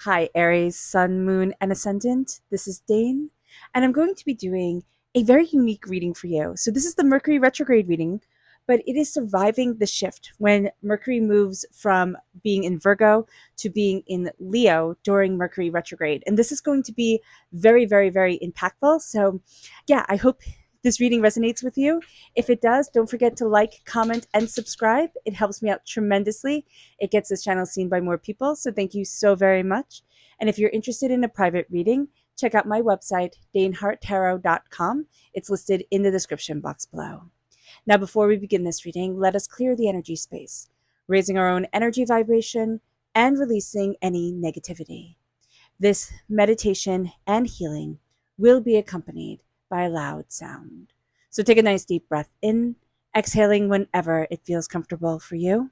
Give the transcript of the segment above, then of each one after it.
Hi, Aries, Sun, Moon, and Ascendant. This is Dane, and I'm going to be doing a very unique reading for you. So, this is the Mercury retrograde reading, but it is surviving the shift when Mercury moves from being in Virgo to being in Leo during Mercury retrograde. And this is going to be very, very, very impactful. So, yeah, I hope this reading resonates with you. If it does, don't forget to like, comment, and subscribe. It helps me out tremendously. It gets this channel seen by more people, so thank you so very much. And if you're interested in a private reading, check out my website, daneharttarot.com. It's listed in the description box below. Now, before we begin this reading, let us clear the energy space, raising our own energy vibration and releasing any negativity. This meditation and healing will be accompanied by a loud sound. So take a nice deep breath in, exhaling whenever it feels comfortable for you.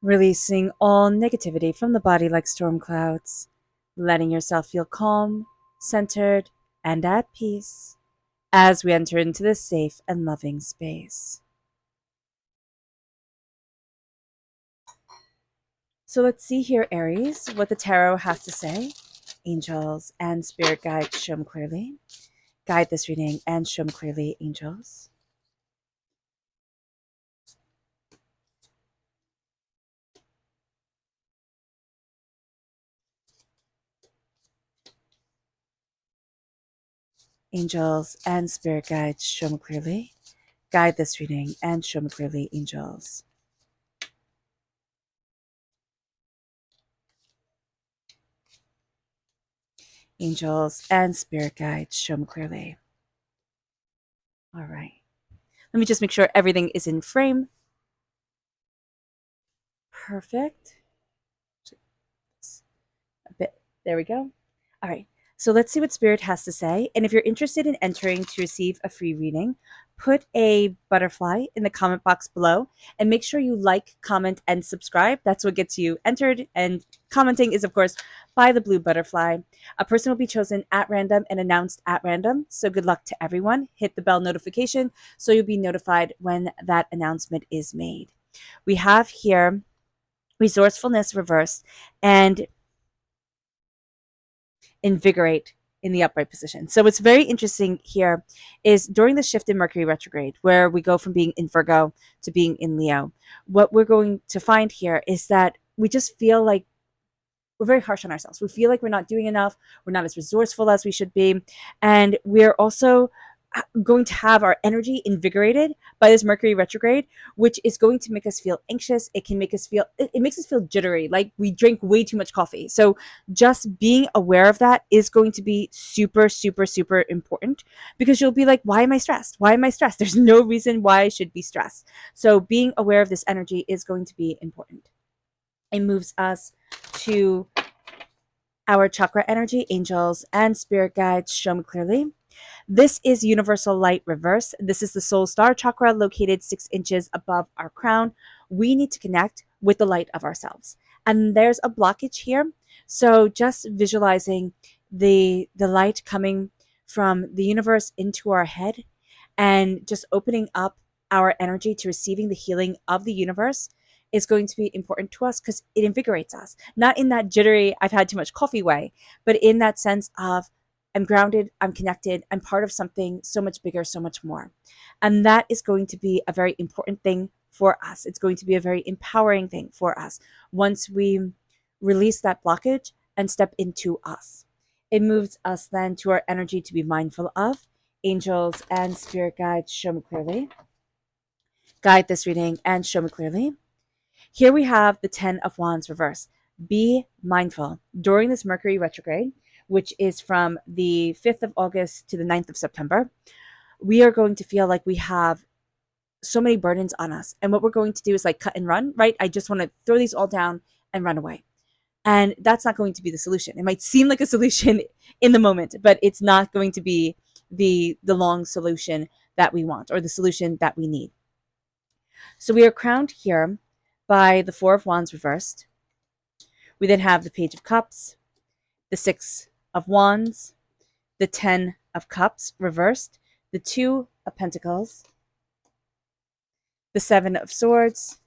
Releasing all negativity from the body like storm clouds, letting yourself feel calm, centered, and at peace as we enter into this safe and loving space. So let's see here, Aries, what the tarot has to say. Angels and spirit guides, show them clearly. Guide this reading and show them clearly, angels. Angels and spirit guides, show me clearly. Guide this reading and show me clearly, angels. Angels and spirit guides, show me clearly. All right. Let me just make sure everything is in frame. Perfect. A bit. There we go. All right. So let's see what Spirit has to say. And if you're interested in entering to receive a free reading, put a butterfly in the comment box below and make sure you like, comment, and subscribe. That's what gets you entered. And commenting is, of course, by the blue butterfly. A person will be chosen at random and announced at random. So good luck to everyone. Hit the bell notification so you'll be notified when that announcement is made. We have here resourcefulness reversed and invigorate in the upright position. So what's very interesting here is during the shift in Mercury retrograde, where we go from being in Virgo to being in Leo, what we're going to find here is that we just feel like we're very harsh on ourselves. We feel like we're not doing enough. We're not as resourceful as we should be. And we're also going to have our energy invigorated by this Mercury retrograde, which is going to make us feel anxious. It can make us feel, it makes us feel jittery, like we drink way too much coffee. So just being aware of that is going to be super, super, super important, because you'll be like, why am I stressed? Why am I stressed? There's no reason why I should be stressed. So being aware of this energy is going to be important. It moves us to our chakra energy, angels and spirit guides, show me clearly. This is universal light reverse. This is the soul star chakra located 6 inches above our crown. We need to connect with the light of ourselves. And there's a blockage here. So just visualizing the light coming from the universe into our head and just opening up our energy to receiving the healing of the universe is going to be important to us, because it invigorates us. Not in that jittery, I've had too much coffee way, but in that sense of I'm grounded, I'm connected, I'm part of something so much bigger, so much more. And that is going to be a very important thing for us. It's going to be a very empowering thing for us once we release that blockage and step into us. It moves us then to our energy to be mindful of. Angels and spirit guides, show me clearly. Guide this reading and show me clearly. Here we have the 10 of Wands reversed. Be mindful during this Mercury retrograde, which is from the 5th of August to the 9th of September. We are going to feel like we have so many burdens on us. And what we're going to do is like cut and run, right? I just want to throw these all down and run away. And that's not going to be the solution. It might seem like a solution in the moment, but it's not going to be the long solution that we want, or the solution that we need. So we are crowned here by the 4 of Wands reversed. We then have the Page of Cups, the 6 of Wands, the 10 of Cups reversed, the 2 of Pentacles, the 7 of Swords,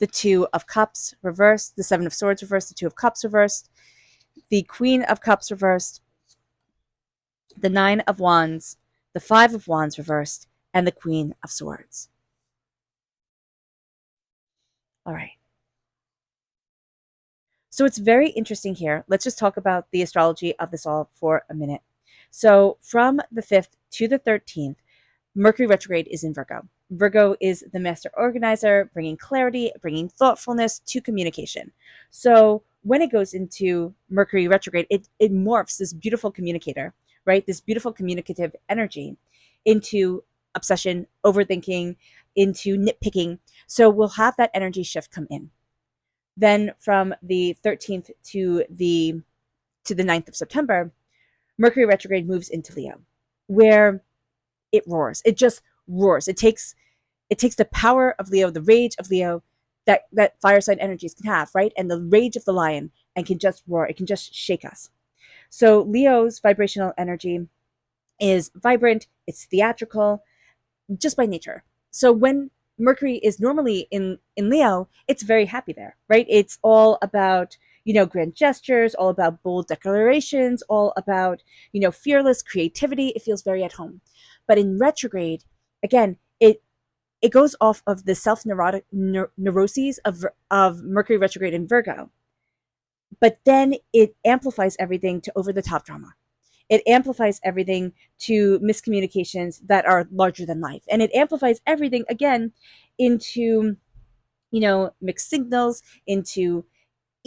the 2 of Cups reversed, the 7 of Swords reversed, the 2 of Cups reversed, the Queen of Cups reversed, the 9 of Wands, the 5 of Wands reversed, and the Queen of Swords. All right. So it's very interesting here. Let's just talk about the astrology of this all for a minute. So from the 5th to the 13th, Mercury retrograde is in Virgo. Virgo is the master organizer, bringing clarity, bringing thoughtfulness to communication. So when it goes into Mercury retrograde, it morphs this beautiful communicator, right? This beautiful communicative energy into obsession, overthinking, into nitpicking. So we'll have that energy shift come in. Then from the 13th to the 9th of September, Mercury retrograde moves into Leo, where it roars. It just roars. It takes the power of Leo, the rage of Leo that fire sign energies can have, right? And the rage of the lion, and can just roar. It can just shake us. So Leo's vibrational energy is vibrant, it's theatrical, just by nature. So when Mercury is normally in Leo, it's very happy there, right? It's all about, grand gestures, all about bold declarations, all about, fearless creativity. It feels very at home. But in retrograde, again, it goes off of the self-neurotic neuroses of Mercury retrograde in Virgo. But then it amplifies everything to over-the-top drama. It amplifies everything to miscommunications that are larger than life. And it amplifies everything, again, into, mixed signals, into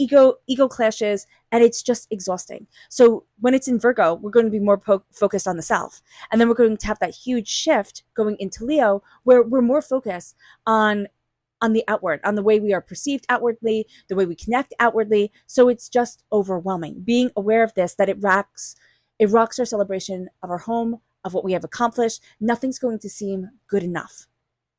ego clashes, and it's just exhausting. So when it's in Virgo, we're going to be more focused on the self. And then we're going to have that huge shift going into Leo, where we're more focused on the outward, on the way we are perceived outwardly, the way we connect outwardly. So it's just overwhelming. Being aware of this, that it rocks our celebration of our home, of what we have accomplished. Nothing's going to seem good enough.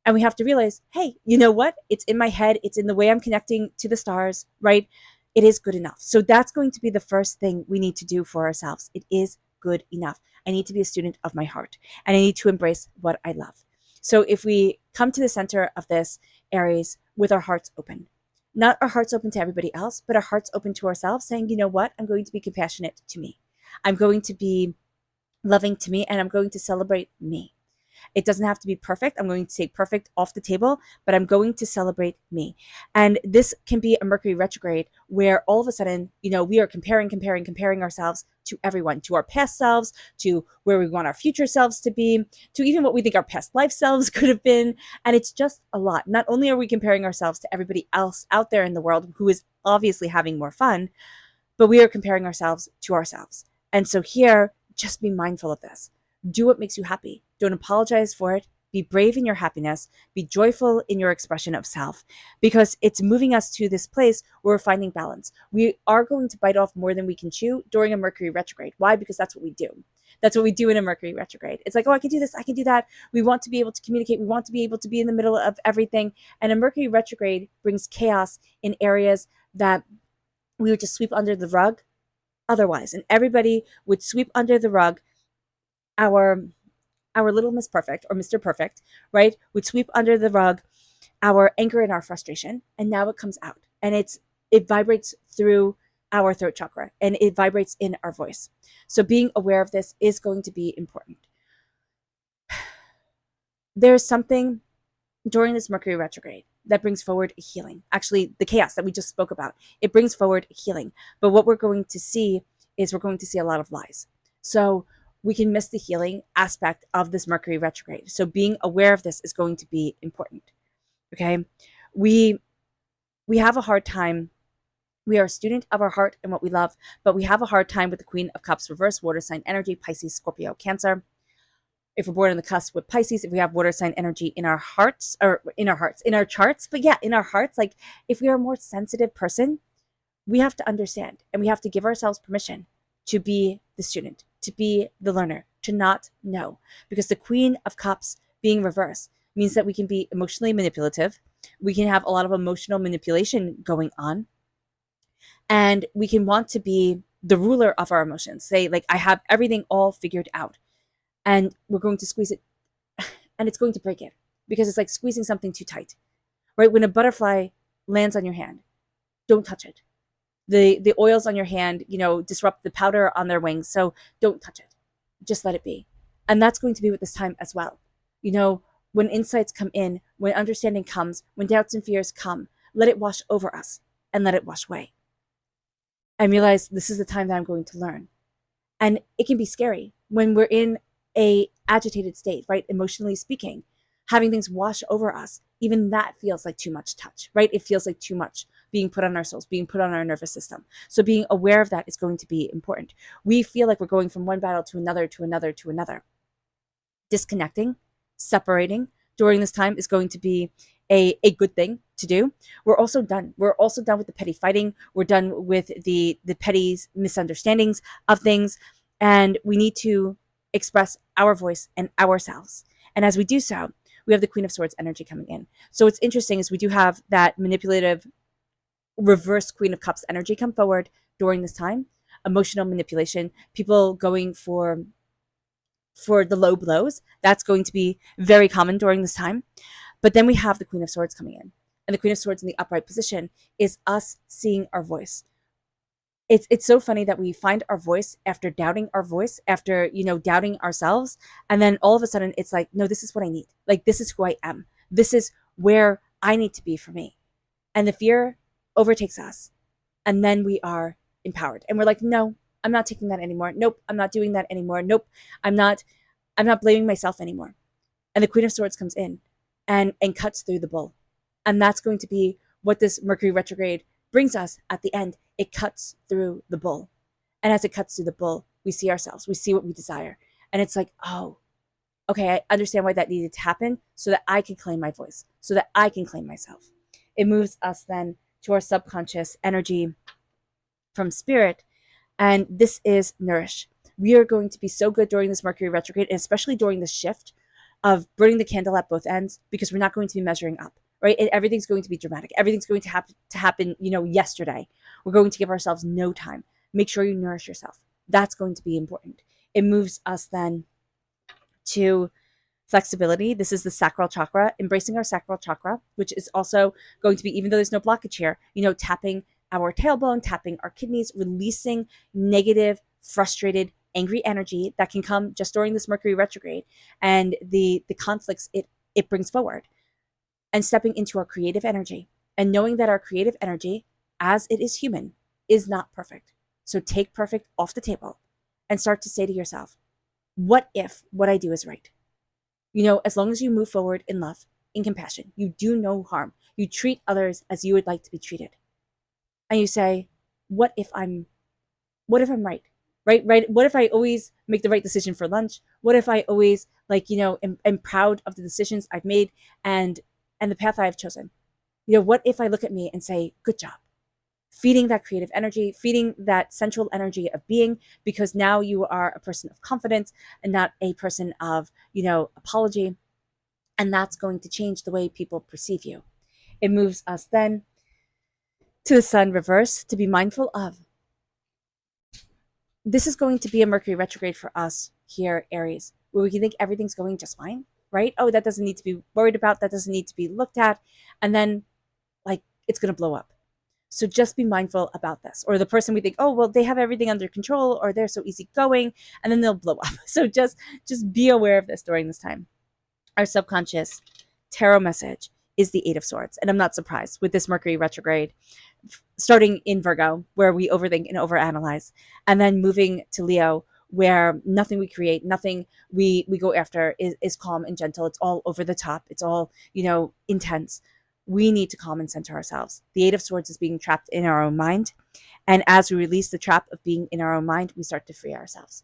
And we have to realize, hey, you know what? It's in my head. It's in the way I'm connecting to the stars, right? It is good enough. So that's going to be the first thing we need to do for ourselves. It is good enough. I need to be a student of my heart, and I need to embrace what I love. So if we come to the center of this, Aries, with our hearts open, not our hearts open to everybody else, but our hearts open to ourselves, saying, you know what? I'm going to be compassionate to me. I'm going to be loving to me, and I'm going to celebrate me. It doesn't have to be perfect. I'm going to take perfect off the table, but I'm going to celebrate me. And this can be a Mercury retrograde where all of a sudden, we are comparing ourselves to everyone, to our past selves, to where we want our future selves to be, to even what we think our past life selves could have been. And it's just a lot. Not only are we comparing ourselves to everybody else out there in the world who is obviously having more fun, but we are comparing ourselves to ourselves. And so here, just be mindful of this. Do what makes you happy. Don't apologize for it. Be brave in your happiness. Be joyful in your expression of self, because it's moving us to this place where we're finding balance. We are going to bite off more than we can chew during a Mercury retrograde. Why? Because that's what we do. That's what we do in a Mercury retrograde. It's like, oh, I can do this, I can do that. We want to be able to communicate. We want to be able to be in the middle of everything. And a Mercury retrograde brings chaos in areas that we would just sweep under the rug otherwise. And everybody would sweep under the rug our little Miss Perfect or Mr. Perfect, right, would sweep under the rug our anger and our frustration, and now it comes out, and it vibrates through our throat chakra, and it vibrates in our voice. So being aware of this is going to be important. There's something during this Mercury retrograde that brings forward a healing. Actually, the chaos that we just spoke about, it brings forward a healing. But what we're going to see is we're going to see a lot of lies. So we can miss the healing aspect of this Mercury retrograde. So being aware of this is going to be important. Okay. We have a hard time. We are a student of our heart and what we love, but we have a hard time with the Queen of Cups reverse, water sign energy, Pisces, Scorpio, Cancer. If we're born on the cusp with Pisces, if we have water sign energy in our hearts, or in our charts, but yeah, in our hearts, like if we are a more sensitive person, we have to understand and we have to give ourselves permission to be the student, to be the learner, to not know. Because the Queen of Cups being reversed means that we can be emotionally manipulative. We can have a lot of emotional manipulation going on. And we can want to be the ruler of our emotions. Say, like, I have everything all figured out. And we're going to squeeze it and it's going to break it because it's like squeezing something too tight, right? When a butterfly lands on your hand, don't touch it. The oils on your hand, disrupt the powder on their wings. So don't touch it. Just let it be. And that's going to be with this time as well. When insights come in, when understanding comes, when doubts and fears come, let it wash over us and let it wash away. And realize this is the time that I'm going to learn. And it can be scary when we're in a agitated state, right? Emotionally speaking, having things wash over us, even that feels like too much touch, right? It feels like too much being put on our souls, being put on our nervous system. So being aware of that is going to be important. We feel like we're going from one battle to another, to another, to another. Disconnecting, separating during this time is going to be a good thing to do. We're also done. We're also done with the petty fighting. We're done with the petty misunderstandings of things. And we need to express our voice and ourselves. And as we do so, we have the Queen of Swords energy coming in. So what's interesting is we do have that manipulative reverse Queen of Cups energy come forward during this time. Emotional manipulation, people going for the low blows. That's going to be very common during this time. But then we have the Queen of Swords coming in. And the Queen of Swords in the upright position is us seeing our voice. It's so funny that we find our voice after doubting our voice, after, doubting ourselves. And then all of a sudden it's like, no, this is what I need. Like, this is who I am. This is where I need to be for me. And the fear overtakes us. And then we are empowered. And we're like, no, I'm not taking that anymore. Nope, I'm not doing that anymore. Nope, I'm not blaming myself anymore. And the Queen of Swords comes in and cuts through the bull. And that's going to be what this Mercury retrograde brings us at the end. It cuts through the bull. And as it cuts through the bull, we see ourselves. We see what we desire. And it's like, oh, okay, I understand why that needed to happen so that I can claim my voice, so that I can claim myself. It moves us then to our subconscious energy from spirit. And this is Nourish. We are going to be so good during this Mercury retrograde, and especially during this shift of burning the candle at both ends, because we're not going to be measuring up, right? And everything's going to be dramatic. Everything's going to happen, yesterday. We're going to give ourselves no time. Make sure you nourish yourself. That's going to be important. It moves us then to flexibility. This is the sacral chakra, embracing our sacral chakra, which is also going to be, even though there's no blockage here, tapping our tailbone, tapping our kidneys, releasing negative, frustrated, angry energy that can come just during this Mercury retrograde and the conflicts it brings forward, and stepping into our creative energy and knowing that our creative energy, as it is human, is not perfect. So take perfect off the table and start to say to yourself, what if what I do is right? As long as you move forward in love, in compassion, you do no harm, you treat others as you would like to be treated. And you say, what if I'm right? Right? What if I always make the right decision for lunch? What if I always am proud of the decisions I've made and the path I have chosen? What if I look at me and say, good job? Feeding that creative energy, feeding that central energy of being, because now you are a person of confidence and not a person of, apology. And that's going to change the way people perceive you. It moves us then to the sun reverse, to be mindful of. This is going to be a Mercury retrograde for us here, Aries, where we can think everything's going just fine, right? Oh, that doesn't need to be worried about. That doesn't need to be looked at. And then it's going to blow up. So just be mindful about this. Or the person we think, oh, well, they have everything under control, or they're so easygoing, and then they'll blow up. So just be aware of this during this time. Our subconscious tarot message is the Eight of Swords. And I'm not surprised with this Mercury retrograde starting in Virgo, where we overthink and overanalyze, and then moving to Leo, where nothing we create, nothing we go after is calm and gentle. It's all over the top. It's all, intense. we need to calm and center ourselves. The Eight of Swords is being trapped in our own mind. And as we release the trap of being in our own mind, we start to free ourselves.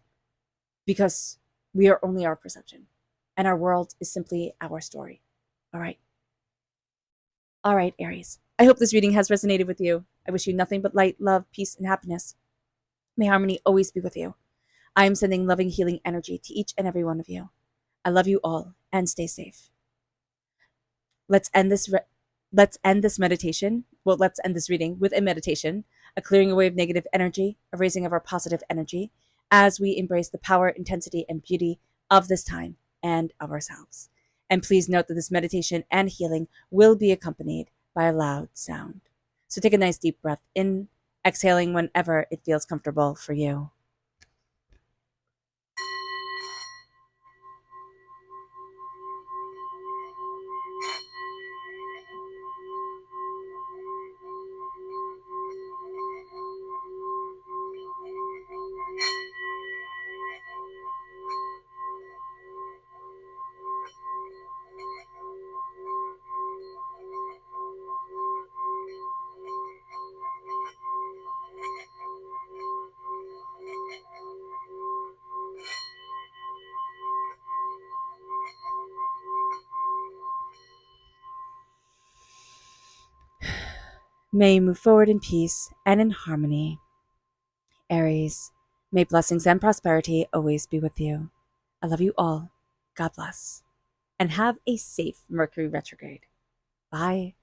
Because we are only our perception. And our world is simply our story. All right. All right, Aries. I hope this reading has resonated with you. I wish you nothing but light, love, peace, and happiness. May harmony always be with you. I am sending loving, healing energy to each and every one of you. I love you all, and stay safe. Let's end this meditation. Well, let's end this reading with a meditation, a clearing away of negative energy, a raising of our positive energy, as we embrace the power, intensity, and beauty of this time and of ourselves. And please note that this meditation and healing will be accompanied by a loud sound. So take a nice deep breath in, exhaling whenever it feels comfortable for you. May you move forward in peace and in harmony. Aries, may blessings and prosperity always be with you. I love you all. God bless. And have a safe Mercury retrograde. Bye.